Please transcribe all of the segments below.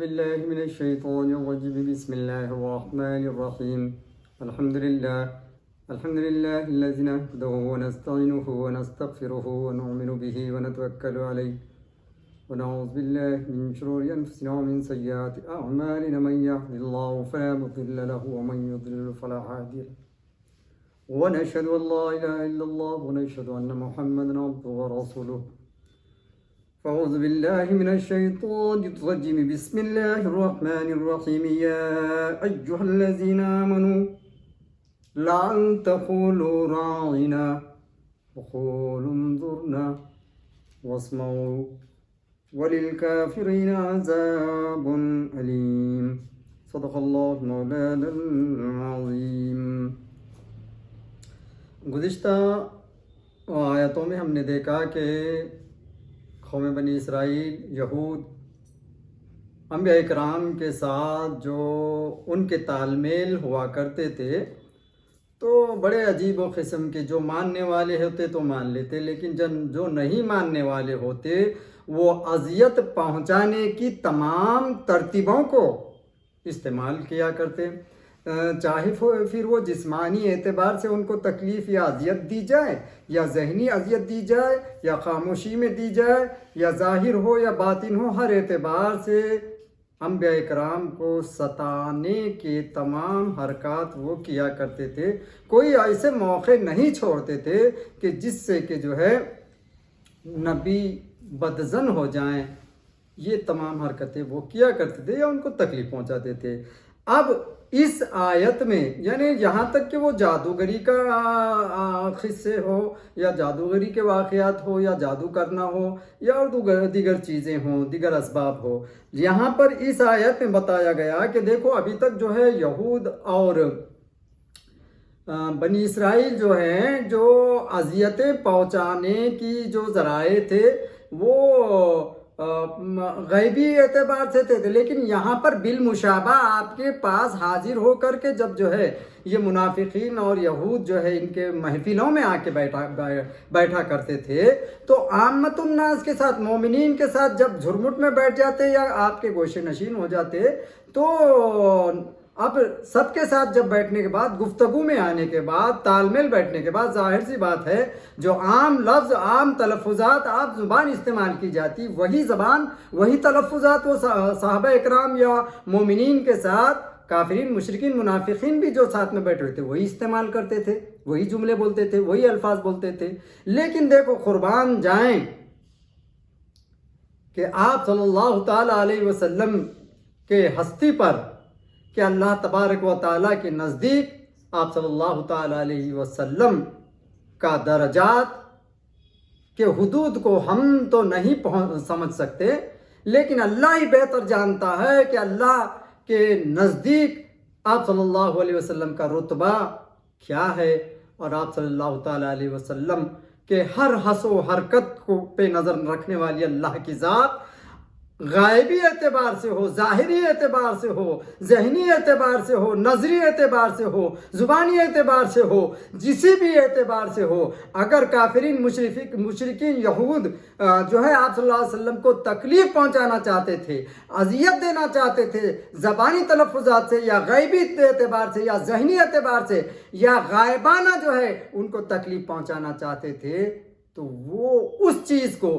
بالله من الشيطان الرجيم بسم الله الرحمن الرحيم الحمد لله الذي نحمده ونستعينه ونستغفره ونؤمن به ونتوكل عليه ونعوذ بالله من شرور أنفسنا ومن سيئات أعمالنا من يهد الله فلا مضل له ومن يضلل فلا هادي له ونشهد أن لا إله إلا الله ونشهد أن محمدا عبده ورسوله فأعوذ بالله من الشيطان الرجيم بسم الله الرحمن الرحيم يا أيها الذين آمنوا لا تقولوا راعنا وقولوا انظرنا واسمعوا وللكافرين عذاب أليم صدق الله مولانا العظيم. گزشتہ آیتوں میں ہم نے دیکھا کہ قوم بنی اسرائیل یہود انبیاء اکرام کے ساتھ جو ان کے تال میل ہوا کرتے تھے تو بڑے عجیب و قسم کے جو ماننے والے ہوتے تو مان لیتے، لیکن جو نہیں ماننے والے ہوتے وہ اذیت پہنچانے کی تمام ترتیبوں کو استعمال کیا کرتے، چاہے پھر وہ جسمانی اعتبار سے ان کو تکلیف یا اذیت دی جائے یا ذہنی اذیت دی جائے یا خاموشی میں دی جائے یا ظاہر ہو یا باطن ہو، ہر اعتبار سے انبیاء اکرام کو ستانے کے تمام حرکات وہ کیا کرتے تھے. کوئی ایسے موقع نہیں چھوڑتے تھے کہ جس سے کہ جو ہے نبی بدظن ہو جائیں. یہ تمام حرکتیں وہ کیا کرتے تھے یا ان کو تکلیف پہنچاتے تھے. اب اس آیت میں یعنی یہاں تک کہ وہ جادوگری کا قصے ہو یا جادوگری کے واقعات ہو یا جادو کرنا ہو یا اور دیگر چیزیں ہوں، دیگر اسباب ہو، یہاں پر اس آیت میں بتایا گیا کہ دیکھو ابھی تک جو ہے یہود اور بنی اسرائیل جو ہیں جو اذیتیں پہنچانے کی جو ذرائع تھے وہ غیبی اعتبار سے تھے، لیکن یہاں پر بالمشابہ آپ کے پاس حاضر ہو کر کے جب جو ہے یہ منافقین اور یہود جو ہے ان کے محفلوں میں آ کے بیٹھا کرتے تھے تو عامت الناس کے ساتھ، مومنین کے ساتھ جب جھرمٹ میں بیٹھ جاتے یا آپ کے گوشے نشین ہو جاتے تو اب سب کے ساتھ جب بیٹھنے کے بعد، گفتگو میں آنے کے بعد، تال میل بیٹھنے کے بعد، ظاہر سی بات ہے جو عام لفظ، عام تلفظات، آپ زبان استعمال کی جاتی وہی زبان، وہی تلفظات وہ صحابہ اکرام یا مومنین کے ساتھ کافرین، مشرکین، منافقین بھی جو ساتھ میں بیٹھے ہوئے تھے وہی استعمال کرتے تھے، وہی جملے بولتے تھے، وہی الفاظ بولتے تھے. لیکن دیکھو قربان جائیں کہ آپ صلی اللہ تعالیٰ علیہ وسلم کے ہستی پر کہ اللہ تبارک و تعالیٰ کے نزدیک آپ صلی اللہ تعالیٰ علیہ وسلم کا درجات کے حدود کو ہم تو نہیں سمجھ سکتے، لیکن اللہ ہی بہتر جانتا ہے کہ اللہ کے نزدیک آپ صلی اللہ علیہ وسلم کا رتبہ کیا ہے. اور آپ صلی اللہ تعالیٰ علیہ وسلم کے ہر حس و حرکت کو پہ نظر رکھنے والی اللہ کی ذات غائبی اعتبار سے ہو، ظاہری اعتبار سے ہو، ذہنی اعتبار سے ہو، نظری اعتبار سے ہو، زبانی اعتبار سے ہو، جسی بھی اعتبار سے ہو، اگر کافرین، مشرکین، یہود جو ہے آپ صلی اللہ علیہ وسلم کو تکلیف پہنچانا چاہتے تھے، اذیت دینا چاہتے تھے زبانی تلفظات سے یا غیبی اعتبار سے یا ذہنی اعتبار سے یا غائبانہ جو ہے ان کو تکلیف پہنچانا چاہتے تھے تو وہ اس چیز کو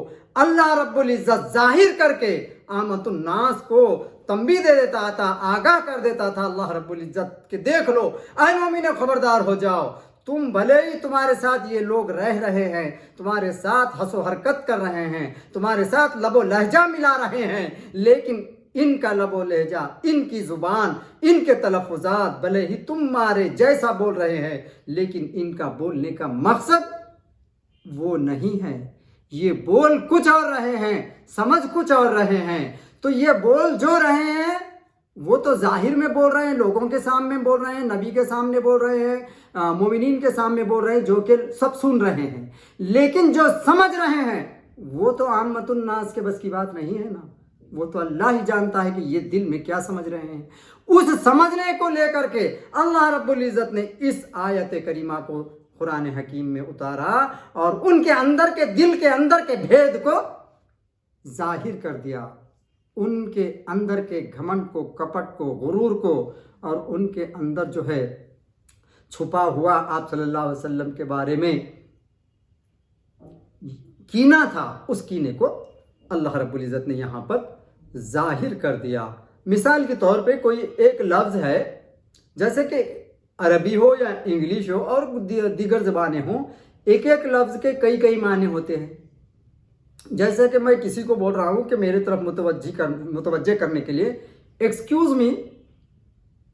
اللہ رب العزت ظاہر کر کے عامت الناس کو تنبیہ دے دیتا تھا، آگاہ کر دیتا تھا اللہ رب العزت کہ دیکھ لو اے مومنو، خبردار ہو جاؤ، تم بھلے ہی تمہارے ساتھ یہ لوگ رہ رہے ہیں، تمہارے ساتھ ہنس و حرکت کر رہے ہیں، تمہارے ساتھ لب و لہجہ ملا رہے ہیں، لیکن ان کا لب و لہجہ، ان کی زبان، ان کے تلفظات بھلے ہی تمہارے جیسا بول رہے ہیں، لیکن ان کا بولنے کا مقصد وہ نہیں ہے. یہ بول کچھ اور رہے ہیں، سمجھ کچھ اور رہے ہیں. تو یہ بول جو رہے ہیں وہ تو ظاہر میں بول رہے ہیں، لوگوں کے سامنے بول رہے ہیں، نبی کے سامنے بول رہے ہیں، مومنین کے سامنے بول رہے ہیں جو کہ سب سن رہے ہیں، لیکن جو سمجھ رہے ہیں وہ تو عامت الناس کے بس کی بات نہیں ہے نا. وہ تو اللہ ہی جانتا ہے کہ یہ دل میں کیا سمجھ رہے ہیں. اس سمجھنے کو لے کر کے اللہ رب العزت نے اس آیت کریمہ کو قرآن حکیم میں اتارا اور ان کے اندر کے دل کے اندر کے بھید کو ظاہر کر دیا. ان کے اندر کے گھمنڈ کو، کپٹ کو، غرور کو، اور ان کے اندر جو ہے چھپا ہوا آپ صلی اللہ علیہ وسلم کے بارے میں کینہ تھا، اس کینے کو اللہ رب العزت نے یہاں پر ظاہر کر دیا۔ مثال کے طور پہ کوئی ایک لفظ ہے، جیسے کہ عربی ہو یا انگلش ہو اور دیگر زبانیں ہوں، ایک ایک لفظ کے کئی کئی معنی ہوتے ہیں۔ جیسے کہ میں کسی کو بول رہا ہوں کہ میرے طرف متوجہ کرنے کے لیے ایکسکیوز می،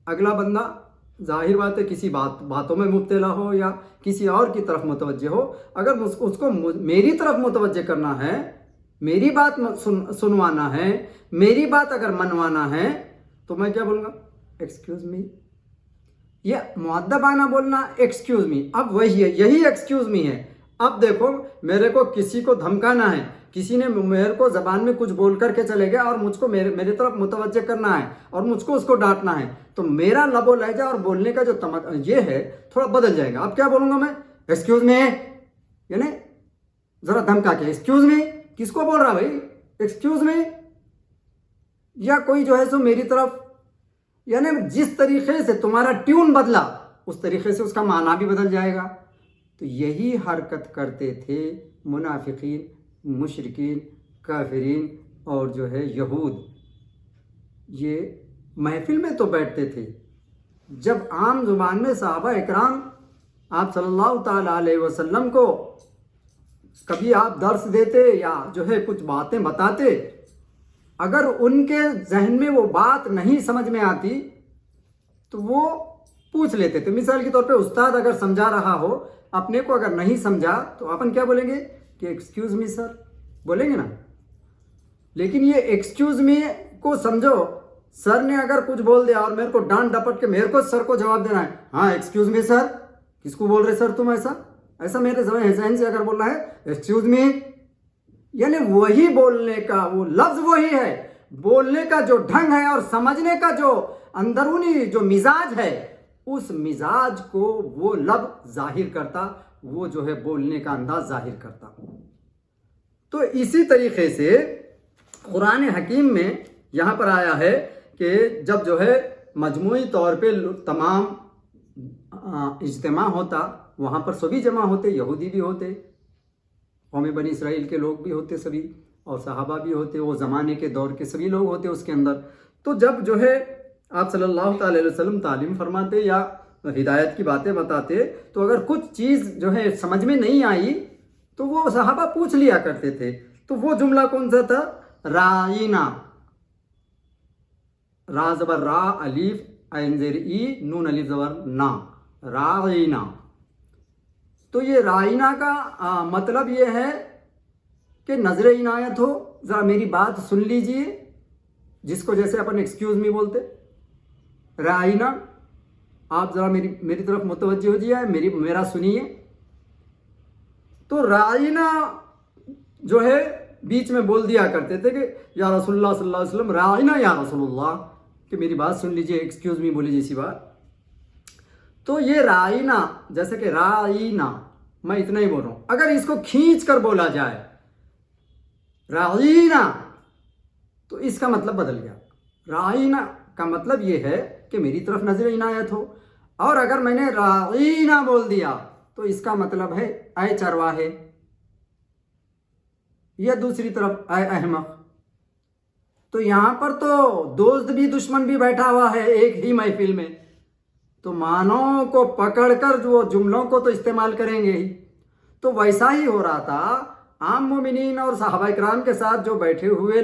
اگلا بندہ ظاہر بات ہے کسی باتوں میں مبتلا ہو یا کسی اور کی طرف متوجہ ہو، اگر اس کو میری طرف متوجہ کرنا ہے، میری بات سنوانا ہے، میری بات اگر منوانا ہے، تو میں کیا بولوں گا؟ Excuse me. یہ مؤدبانہ بولنا ایکسکیوز می۔ اب وہی ہے، یہی ایکسکیوز می ہے۔ اب دیکھو، میرے کو کسی کو دھمکانا ہے، کسی نے میرے کو زبان میں کچھ بول کر کے چلے گیا اور مجھ کو میری طرف متوجہ کرنا ہے اور مجھ کو اس کو ڈانٹنا ہے، تو میرا لب و لہجہ اور بولنے کا جو یہ ہے تھوڑا بدل جائے گا۔ اب کیا بولوں گا میں؟ ایکسکیوز می، یعنی ذرا دھمکا کے ایکسکیوز می، کس کو بول رہا بھائی ایکسکیوز می؟ یا کوئی جو ہے سو میری طرف، یعنی جس طریقے سے تمہارا ٹیون بدلا اس طریقے سے اس کا معنی بھی بدل جائے گا۔ تو یہی حرکت کرتے تھے منافقین، مشرکین، کافرین اور جو ہے یہود۔ یہ محفل میں تو بیٹھتے تھے، جب عام زبان میں صحابہ اکرام آپ صلی اللہ تعالیٰ علیہ وسلم کو کبھی آپ درس دیتے یا جو ہے کچھ باتیں بتاتے، اگر ان کے ذہن میں وہ بات نہیں سمجھ میں آتی تو وہ پوچھ لیتے تھے۔ مثال کے طور پہ استاد اگر سمجھا رہا ہو، اپنے کو اگر نہیں سمجھا تو اپن کیا بولیں گے کہ ایکسکیوز می سر، بولیں گے نا۔ لیکن یہ ایکسکیوز می کو سمجھو، سر نے اگر کچھ بول دیا اور میرے کو ڈانٹ ڈپٹ کے میرے کو سر کو جواب دینا ہے، ہاں ایکسکیوز می سر، کس کو بول رہے سر تم؟ ایسا میرے ذہن سے اگر بولنا ہے ایکسکیوز می، یعنی وہی بولنے کا وہ لفظ وہی ہے، بولنے کا جو ڈھنگ ہے اور سمجھنے کا جو اندرونی جو مزاج ہے، اس مزاج کو وہ لفظ ظاہر کرتا، وہ جو ہے بولنے کا انداز ظاہر کرتا۔ تو اسی طریقے سے قرآن حکیم میں یہاں پر آیا ہے کہ جب جو ہے مجموعی طور پہ تمام اجتماع ہوتا، وہاں پر سبھی جمع ہوتے، یہودی بھی ہوتے، قوم بنی اسرائیل کے لوگ بھی ہوتے سبھی، اور صحابہ بھی ہوتے، وہ زمانے کے دور کے سبھی لوگ ہوتے اس کے اندر۔ تو جب جو ہے آپ صلی اللہ تعالی علیہ وسلم تعلیم فرماتے یا ہدایت کی باتیں بتاتے، تو اگر کچھ چیز جو ہے سمجھ میں نہیں آئی تو وہ صحابہ پوچھ لیا کرتے تھے۔ تو وہ جملہ کون سا تھا؟ رائینا، را زبر را، الف عین زیر ای، نون الف زبر نا، رائینا۔ تو یہ رائینا کا مطلب یہ ہے کہ نظر عنایت ہو، ذرا میری بات سن لیجئے، جس کو جیسے اپن ایکسکیوز می بولتے، رائینا، آپ ذرا میری طرف متوجہ ہو جائے، میرا سنیے۔ تو رائینا جو ہے بیچ میں بول دیا کرتے تھے کہ یا رسول اللہ صلی اللہ علیہ وسلم رائینا یا رسول اللہ، کہ میری بات سن لیجئے، ایکسکیوز می بولی جیسی بات۔ تو یہ رائینا، جیسے کہ رائینا، میں اتنا ہی بول رہا ہوں، اگر اس کو کھینچ کر بولا جائے رائینا تو اس کا مطلب بدل گیا۔ رائینا کا مطلب یہ ہے کہ میری طرف نظر عنایت ہو، اور اگر میں نے رائینا بول دیا تو اس کا مطلب ہے اے چرواہے، یا دوسری طرف اے احمق۔ تو یہاں پر تو دوست بھی دشمن بھی بیٹھا ہوا ہے ایک ہی محفل میں، تو معنوں کو پکڑ کر جو جملوں کو تو استعمال کریں گے ہی۔ تو ویسا ہی ہو رہا تھا عام مومنین اور صحابہ اکرام کے ساتھ جو بیٹھے ہوئے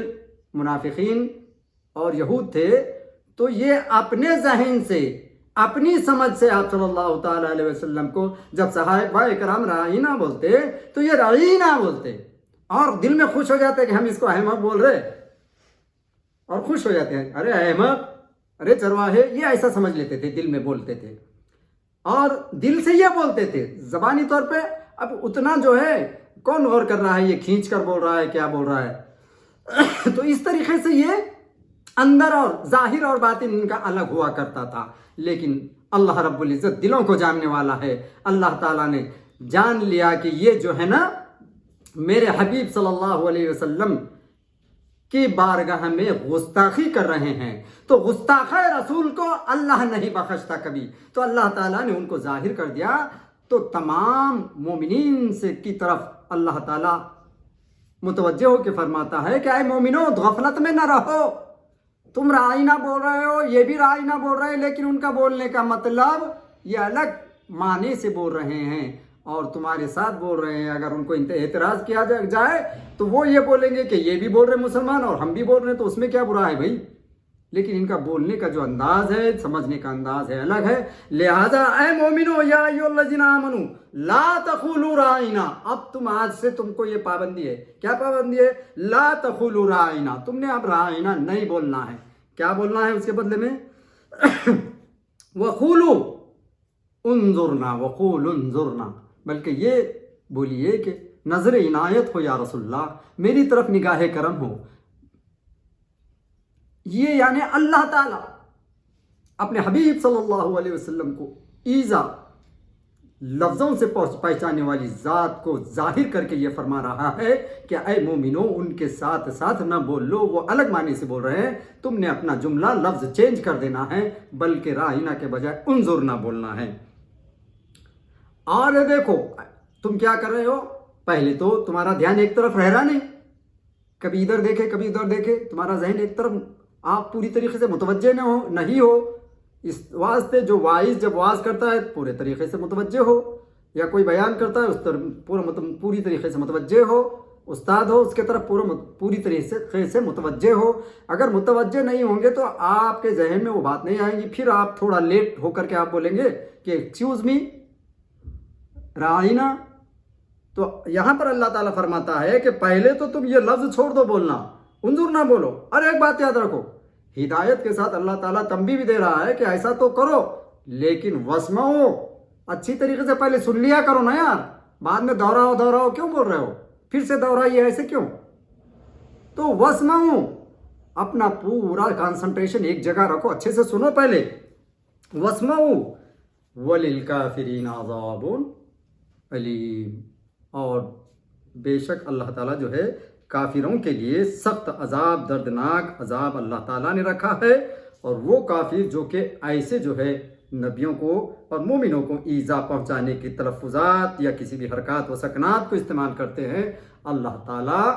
منافقین اور یہود تھے، تو یہ اپنے ذہن سے، اپنی سمجھ سے آپ صلی اللہ تعالیٰ علیہ وسلم کو جب صحابہ اکرام رائینا بولتے تو یہ رائینا بولتے، اور دل میں خوش ہو جاتے کہ ہم اس کو احمق بول رہے، اور خوش ہو جاتے ہیں، ارے احمق، ارے چرواہے، یہ ایسا سمجھ لیتے تھے، دل میں بولتے تھے، اور دل سے یہ بولتے تھے۔ زبانی طور پہ اب اتنا جو ہے کون غور کر رہا ہے، یہ کھینچ کر بول رہا ہے، کیا بول رہا ہے۔ تو اس طریقے سے یہ اندر اور ظاہر اور باطن ان کا الگ ہوا کرتا تھا، لیکن اللہ رب العزت دلوں کو جاننے والا ہے۔ اللہ تعالیٰ نے جان لیا کہ یہ جو ہے نا میرے حبیب صلی اللہ علیہ وسلم کی بارگاہ میں گستاخی کر رہے ہیں، تو گستاخ رسول کو اللہ نہیں بخشتا کبھی، تو اللہ تعالیٰ نے ان کو ظاہر کر دیا۔ تو تمام مومنین سے کی طرف اللہ تعالیٰ متوجہ ہو کے فرماتا ہے کہ اے مومنو، غفلت میں نہ رہو، تم رائنا بول رہے ہو، یہ بھی رائنا بول رہے ہیں، لیکن ان کا بولنے کا مطلب یہ الگ معنی سے بول رہے ہیں اور تمہارے ساتھ بول رہے ہیں۔ اگر ان کو اعتراض کیا جائے تو وہ یہ بولیں گے کہ یہ بھی بول رہے مسلمان اور ہم بھی بول رہے ہیں، تو اس میں کیا برا ہے بھائی؟ لیکن ان کا بولنے کا جو انداز ہے، سمجھنے کا انداز ہے، الگ ہے۔ لہذا اے مومنو یا ایھا الذین آمنو لا تقولوا رائنا، اب تم آج سے تم کو یہ پابندی ہے۔ کیا پابندی ہے؟ لا تقولوا رائنا، تم نے اب رائنا نہیں بولنا ہے۔ کیا بولنا ہے اس کے بدلے میں؟ وقولوا انظرنا، وقولوا انظرنا، بلکہ یہ بولیے کہ نظر عنایت ہو یا رسول اللہ، میری طرف نگاہ کرم ہو۔ یہ یعنی اللہ تعالیٰ اپنے حبیب صلی اللہ علیہ وسلم کو ایذا لفظوں سے پہچانے والی ذات کو ظاہر کر کے یہ فرما رہا ہے کہ اے مومنو، ان کے ساتھ ساتھ نہ بول لو، وہ الگ معنی سے بول رہے ہیں، تم نے اپنا جملہ لفظ چینج کر دینا ہے، بلکہ رائنا کے بجائے انظرنا بولنا ہے۔ اور دیکھو تم کیا کر رہے ہو، پہلے تو تمہارا دھیان ایک طرف رہ رہا نہیں، کبھی ادھر دیکھے کبھی ادھر دیکھے، تمہارا ذہن ایک طرف، آپ پوری طریقے سے متوجہ نہیں ہو۔ اس واسطے جو واعظ جب واعظ کرتا ہے پورے طریقے سے متوجہ ہو، یا کوئی بیان کرتا ہے اس طرف پوری طریقے سے متوجہ ہو، استاد ہو اس کے طرف پوری طریقے سے متوجہ ہو۔ اگر متوجہ نہیں ہوں گے تو آپ کے ذہن میں وہ بات نہیں آئے گی، پھر آپ تھوڑا لیٹ ہو کر کے آپ بولیں گے کہ ایکسکیوز می رائنا۔ تو یہاں پر اللہ تعالیٰ فرماتا ہے کہ پہلے تو تم یہ لفظ چھوڑ دو بولنا، انظر نہ بولو۔ اور ایک بات یاد رکھو، ہدایت کے ساتھ اللہ تعالیٰ تنبیہ بھی دے رہا ہے کہ ایسا تو کرو، لیکن وسمعوا، اچھی طریقے سے پہلے سن لیا کرو نا یار، بعد میں دہراؤ کیوں بول رہے ہو، پھر سے دہرائیے ایسے کیوں؟ تو وسمعوا، اپنا پورا کانسنٹریشن ایک جگہ رکھو، اچھے سے سنو پہلے۔ وسمعوا وللکافرین عذاب علیم، اور بے شک اللہ تعالیٰ جو ہے کافروں کے لیے سخت عذاب، دردناک عذاب اللہ تعالیٰ نے رکھا ہے۔ اور وہ کافر جو کہ ایسے جو ہے نبیوں کو اور مومنوں کو ایذا پہنچانے کی تلفظات یا کسی بھی حرکات و سکنات کو استعمال کرتے ہیں، اللہ تعالیٰ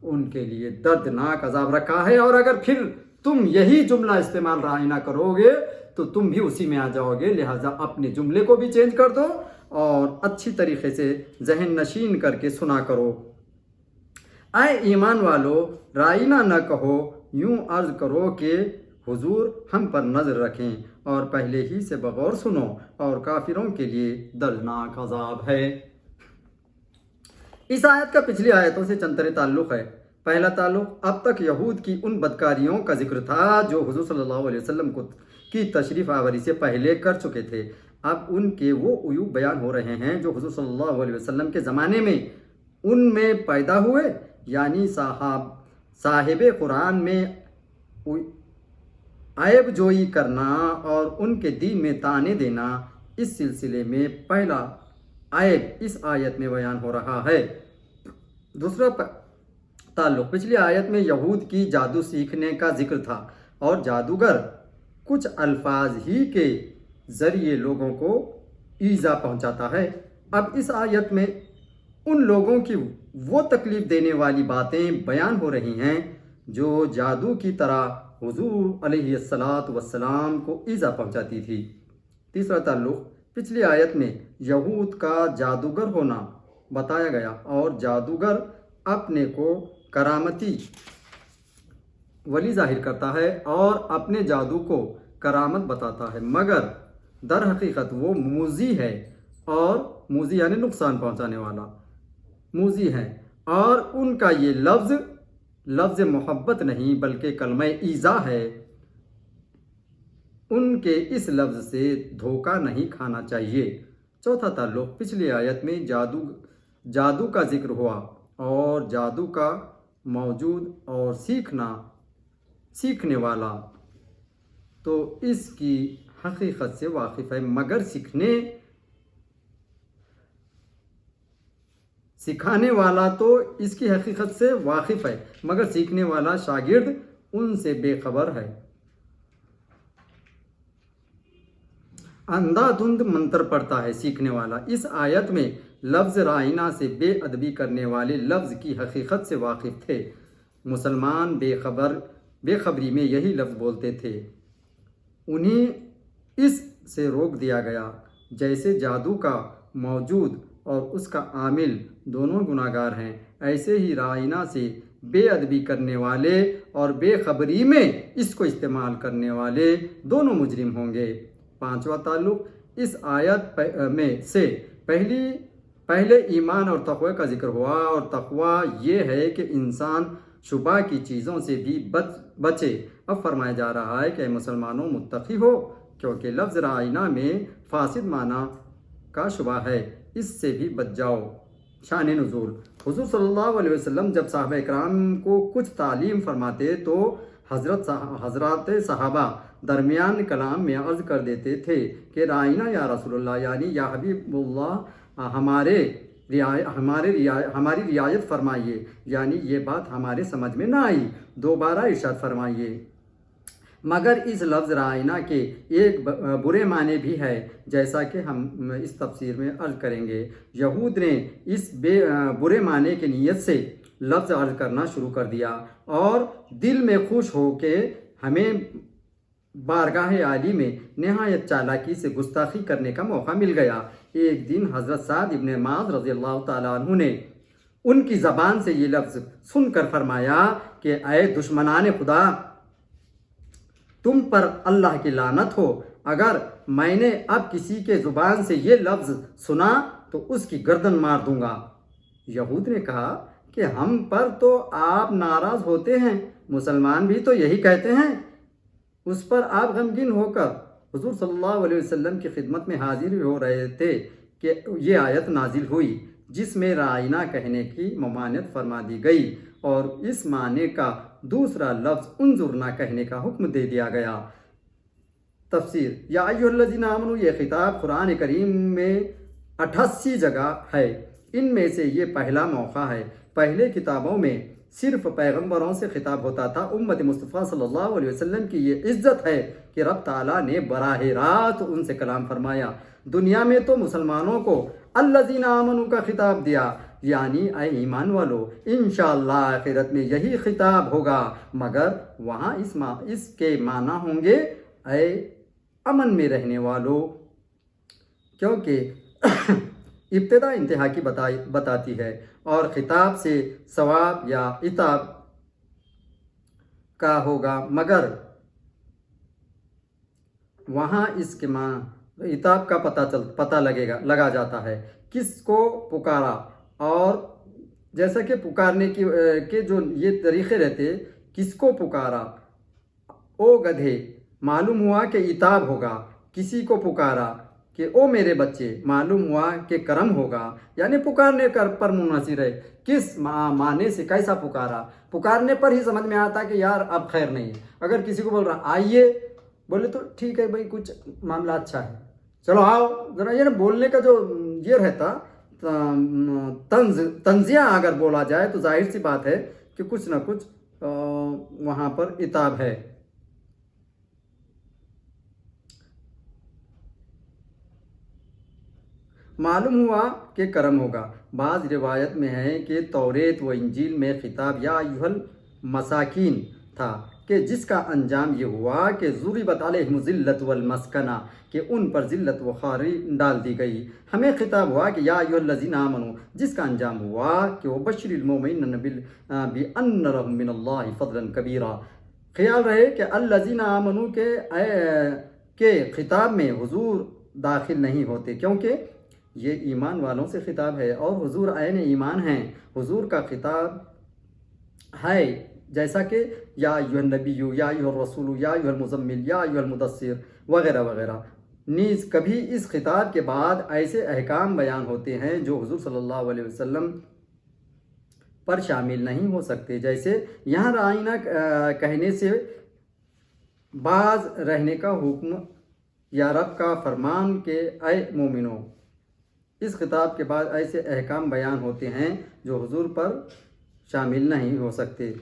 ان کے لیے دردناک عذاب رکھا ہے۔ اور اگر پھر تم یہی جملہ استعمال رائنا کرو گے تو تم بھی اسی میں آ جاؤ گے، لہٰذا اپنے جملے کو بھی چینج کر دو اور اچھی طریقے سے ذہن نشین کر کے سنا کرو۔ اے ایمان والو، رائنا نہ کہو، یوں عرض کرو کہ حضور ہم پر نظر رکھیں اور پہلے ہی سے بغور سنو، اور کافروں کے لیے دردناک عذاب ہے۔ اس آیت کا پچھلی آیتوں سے چند تعلق ہے۔ پہلا تعلق اب تک یہود کی ان بدکاریوں کا ذکر تھا جو حضور صلی اللہ علیہ وسلم کی تشریف آوری سے پہلے کر چکے تھے۔ اب ان کے وہ عیوب بیان ہو رہے ہیں جو حضور صلی اللہ علیہ وسلم کے زمانے میں ان میں پیدا ہوئے، یعنی صاحب قرآن میں عیب جوئی کرنا اور ان کے دین میں طعنے دینا۔ اس سلسلے میں پہلا عیب اس آیت میں بیان ہو رہا ہے۔ دوسرا تعلق پچھلی آیت میں یہود کی جادو سیکھنے کا ذکر تھا، اور جادوگر کچھ الفاظ ہی کے ذریعے لوگوں کو ایذا پہنچاتا ہے۔ اب اس آیت میں ان لوگوں کی وہ تکلیف دینے والی باتیں بیان ہو رہی ہیں جو جادو کی طرح حضور علیہ السلام کو ایذا پہنچاتی تھی۔ تیسرا تعلق پچھلی آیت میں یہود کا جادوگر ہونا بتایا گیا، اور جادوگر اپنے کو کرامتی ولی ظاہر کرتا ہے اور اپنے جادو کو کرامت بتاتا ہے، مگر در حقیقت وہ موذی ہے، اور موذی یعنی نقصان پہنچانے والا، موذی ہے، اور ان کا یہ لفظ محبت نہیں بلکہ کلمہ ایذا ہے۔ ان کے اس لفظ سے دھوکہ نہیں کھانا چاہیے۔ چوتھا تعلق پچھلی آیت میں جادو کا ذکر ہوا، اور جادو کا موجود اور سیکھنے والا تو اس کی حقیقت سے واقف ہے، مگر سکھانے والا تو اس کی حقیقت سے واقف ہے مگر سیکھنے والا شاگرد ان سے بے خبر ہے۔ اندھا دھند منتر پڑھتا ہے سیکھنے والا۔ اس آیت میں لفظ رائنا سے بے ادبی کرنے والے لفظ کی حقیقت سے واقف تھے۔ مسلمان بے خبری میں یہی لفظ بولتے تھے، انہیں اس سے روک دیا گیا۔ جیسے جادو کا موجود اور اس کا عامل دونوں گناہگار ہیں، ایسے ہی رائنا سے بے ادبی کرنے والے اور بے خبری میں اس کو استعمال کرنے والے دونوں مجرم ہوں گے۔ پانچواں تعلق، اس آیت میں سے پہلے ایمان اور تقوی کا ذکر ہوا، اور تقوی یہ ہے کہ انسان شبہ کی چیزوں سے بھی بچے۔ اب فرمایا جا رہا ہے کہ اے مسلمانوں متقی ہو، کیونکہ لفظ رائنا میں فاسد معنی کا شبہ ہے، اس سے بھی بچ جاؤ۔ شان نزول، حضور صلی اللہ علیہ وسلم جب صحابہ اکرام کو کچھ تعلیم فرماتے تو حضرات صحابہ درمیان کلام میں عرض کر دیتے تھے کہ رائنا یا رسول اللہ، یعنی یا حبیب اللہ ہماری رعایت فرمائیے، یعنی یہ بات ہمارے سمجھ میں نہ آئی، دوبارہ ارشاد فرمائیے۔ مگر اس لفظ رائنا کے ایک برے معنی بھی ہے، جیسا کہ ہم اس تفسیر میں عرض کریں گے۔ یہود نے اس برے معنی کی نیت سے لفظ عرض کرنا شروع کر دیا اور دل میں خوش ہو کے ہمیں بارگاہ عالی میں نہایت چالاکی سے گستاخی کرنے کا موقع مل گیا۔ ایک دن حضرت سعد ابن معاذ رضی اللہ تعالیٰ عنہ نے ان کی زبان سے یہ لفظ سن کر فرمایا کہ اے دشمنان خدا، تم پر اللہ کی لعنت ہو، اگر میں نے اب کسی کے زبان سے یہ لفظ سنا تو اس کی گردن مار دوں گا۔ یہود نے کہا کہ ہم پر تو آپ ناراض ہوتے ہیں، مسلمان بھی تو یہی کہتے ہیں۔ اس پر آپ غمگین ہو کر حضور صلی اللہ علیہ وسلم کی خدمت میں حاضر ہو رہے تھے کہ یہ آیت نازل ہوئی، جس میں رائنا کہنے کی ممانعت فرما دی گئی اور اس معنی کا دوسرا لفظ انظرنا کہنے کا حکم دے دیا گیا۔ تفسیر، یا ایھا الذین آمنوا، یہ خطاب قرآن کریم میں 88 جگہ ہے، ان میں سے یہ پہلا موقع ہے۔ پہلے کتابوں میں صرف پیغمبروں سے خطاب ہوتا تھا۔ امت مصطفیٰ صلی اللہ علیہ وسلم کی یہ عزت ہے کہ رب تعالیٰ نے براہ راست ان سے کلام فرمایا۔ دنیا میں تو مسلمانوں کو الذین آمنوا کا خطاب دیا، یعنی اے ایمان والو، انشاءاللہ آخرت میں یہی خطاب ہوگا، مگر وہاں اس کے معنی ہوں گے اے امن میں رہنے والو، کیونکہ ابتدا انتہا کی بتاتی ہے، اور خطاب سے ثواب یا عتاب کا ہوگا، مگر وہاں اس کے معنی عتاب کا پتہ لگا جاتا ہے۔ کس کو پکارا، اور جیسا کہ پکارنے کے جو یہ طریقے رہتے، کس کو پکارا، او گدھے، معلوم ہوا کہ عتاب ہوگا۔ کسی کو پکارا کہ او میرے بچے، معلوم ہوا کہ کرم ہوگا، یعنی پکارنے پر منحصر ہے، کس معنی سے کیسا پکارا۔ پکارنے پر ہی سمجھ میں آتا کہ یار اب خیر نہیں ہے۔ اگر کسی کو بول رہا آئیے، بولے تو ٹھیک ہے بھائی، کچھ معاملہ اچھا ہے، چلو آؤ ذرا، یہ بولنے کا جو یہ رہتا تنزیہ اگر بولا جائے تو ظاہر سی بات ہے کہ کچھ نہ کچھ وہاں پر عتاب ہے۔ معلوم ہوا کہ کرم ہوگا۔ بعض روایت میں ہے کہ توریت و انجیل میں خطاب یا ایھا المساکین تھا، کہ جس کا انجام یہ ہوا کہ ضربت علیہم الذلۃ والمسکنہ، کہ ان پر ذلت و خواری ڈال دی گئی۔ ہمیں خطاب ہوا کہ یا ایھا الذین آمنوا، جس کا انجام ہوا کہ وبشر المؤمنین بان لهم من اللہ فضلا کبیرا۔ خیال رہے کہ الذین آمنوا کے خطاب میں حضور داخل نہیں ہوتے، کیونکہ یہ ایمان والوں سے خطاب ہے اور حضور عین ایمان ہیں۔ حضور کا خطاب ہے جیسا کہ یا ایھا النبی، یا ایھا الرسول، یا ایھا المزمل، یا ایھا المدثر وغیرہ وغیرہ۔ نیز کبھی اس خطاب کے بعد ایسے احکام بیان ہوتے ہیں جو حضور صلی اللہ علیہ وسلم پر شامل نہیں ہو سکتے، جیسے یہاں رائنا کہنے سے باز رہنے کا حکم یا رب کا فرمان کہ اے مومنو اس خطاب کے بعد ایسے احکام بیان ہوتے ہیں جو حضور پر شامل نہیں ہو سکتے۔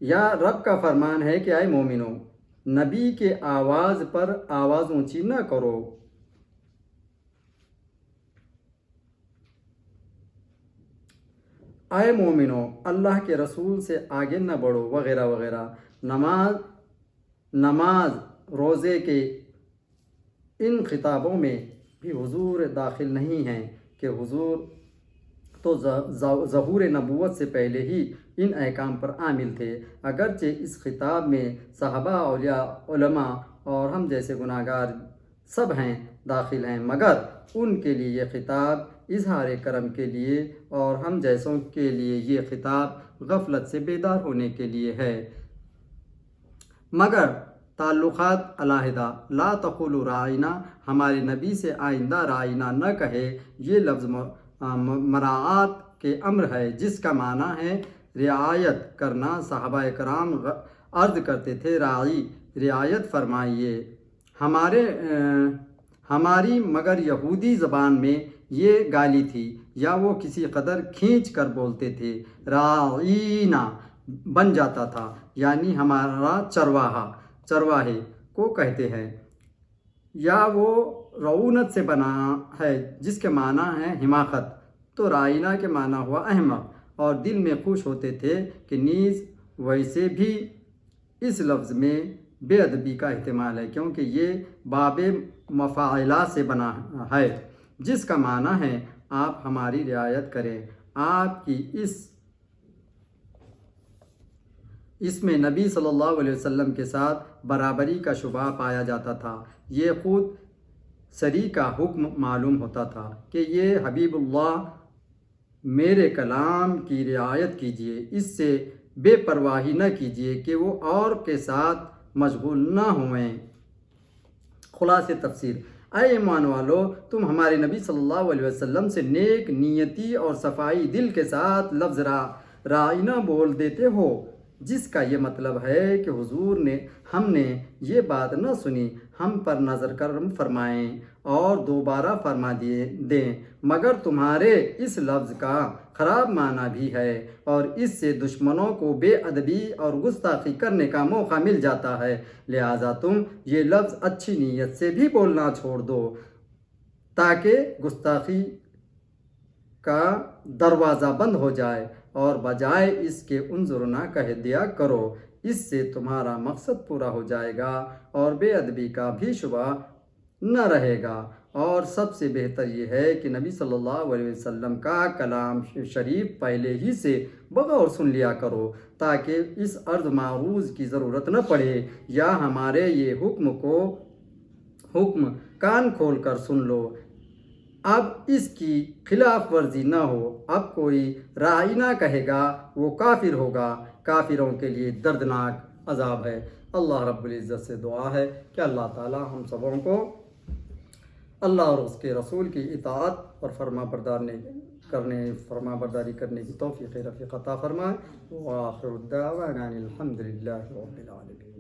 یا رب کا فرمان ہے کہ اے مومنو، نبی کے آواز پر آواز اونچی نہ کرو، اے مومنو اللہ کے رسول سے آگے نہ بڑھو، وغیرہ وغیرہ۔ نماز روزے کے ان خطابوں میں بھی حضور داخل نہیں ہیں کہ حضور تو ظہور نبوت سے پہلے ہی ان احکام پر عامل تھے، اگرچہ اس خطاب میں صحابہ، اولیاء، علماء اور ہم جیسے گناہگار سب ہیں داخل ہیں، مگر ان کے لیے یہ خطاب اظہار کرم کے لیے اور ہم جیسوں کے لیے یہ خطاب غفلت سے بیدار ہونے کے لیے ہے۔ مگر تعلقات علیحدہ، لا تقولوا راعینا، ہمارے نبی سے آئندہ راعینا نہ کہے، یہ لفظ مراعات کے امر ہے، جس کا معنی ہے رعایت کرنا۔ صحابہ کرام عرض کرتے تھے راعی، رعایت فرمائیے ہماری، مگر یہودی زبان میں یہ گالی تھی، یا وہ کسی قدر کھینچ کر بولتے تھے، راعینا بن جاتا تھا، یعنی ہمارا چرواہے کو کہتے ہیں، یا وہ رعونت سے بنا ہے جس کے معنی ہے حماقت، تو راعینا کے معنی ہوا احمق، اور دل میں خوش ہوتے تھے کہ نیز ویسے بھی اس لفظ میں بے ادبی کا احتمال ہے، کیونکہ یہ باب مفاعلہ سے بنا ہے، جس کا معنی ہے آپ ہماری رعایت کریں۔ آپ کی اس میں نبی صلی اللہ علیہ وسلم کے ساتھ برابری کا شبہ پایا جاتا تھا۔ یہ خود سری کا حکم معلوم ہوتا تھا کہ یہ حبیب اللہ میرے کلام کی رعایت کیجیے، اس سے بے پرواہی نہ کیجیے کہ وہ اور کے ساتھ مشغول نہ ہوئیں۔ خلاصہ تفسیر: اے ایمان والو، تم ہمارے نبی صلی اللہ علیہ وسلم سے نیک نیتی اور صفائی دل کے ساتھ لفظ راعینا بول دیتے ہو، جس کا یہ مطلب ہے کہ حضور نے ہم نے یہ بات نہ سنی، ہم پر نظر کرم فرمائیں اور دوبارہ فرما دیں، مگر تمہارے اس لفظ کا خراب معنی بھی ہے، اور اس سے دشمنوں کو بے ادبی اور گستاخی کرنے کا موقع مل جاتا ہے، لہٰذا تم یہ لفظ اچھی نیت سے بھی بولنا چھوڑ دو، تاکہ گستاخی کا دروازہ بند ہو جائے، اور بجائے اس کے انظرنا کہہ دیا کرو، اس سے تمہارا مقصد پورا ہو جائے گا اور بے ادبی کا بھی شبہ نہ رہے گا۔ اور سب سے بہتر یہ ہے کہ نبی صلی اللہ علیہ وسلم کا کلام شریف پہلے ہی سے بغور سن لیا کرو، تاکہ اس عرض معروض کی ضرورت نہ پڑے، یا ہمارے یہ حکم کان کھول کر سن لو، اب اس کی خلاف ورزی نہ ہو۔ اب کوئی راعینا کہے گا وہ کافر ہوگا، کافروں کے لیے دردناک عذاب ہے۔ اللہ رب العزت سے دعا ہے کہ اللہ تعالی ہم سبوں کو اللہ اور اس کے رسول کی اطاعت اور فرما برداری کرنے کی توفیق رفیق عطا فرمائے۔ وآخر الدعوانا الحمد للہ رب العالمین۔